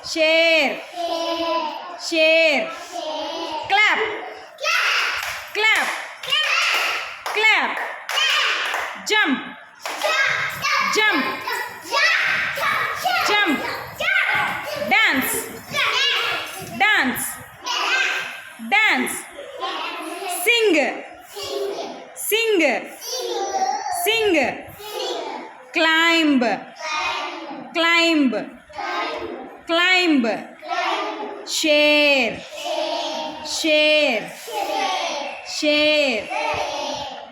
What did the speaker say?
share, share. Clap, clap, clap. Jump, jump, jump. Dance, dance, dance. Sing, sing, sing. Climb, climb, climb. Share, share, share.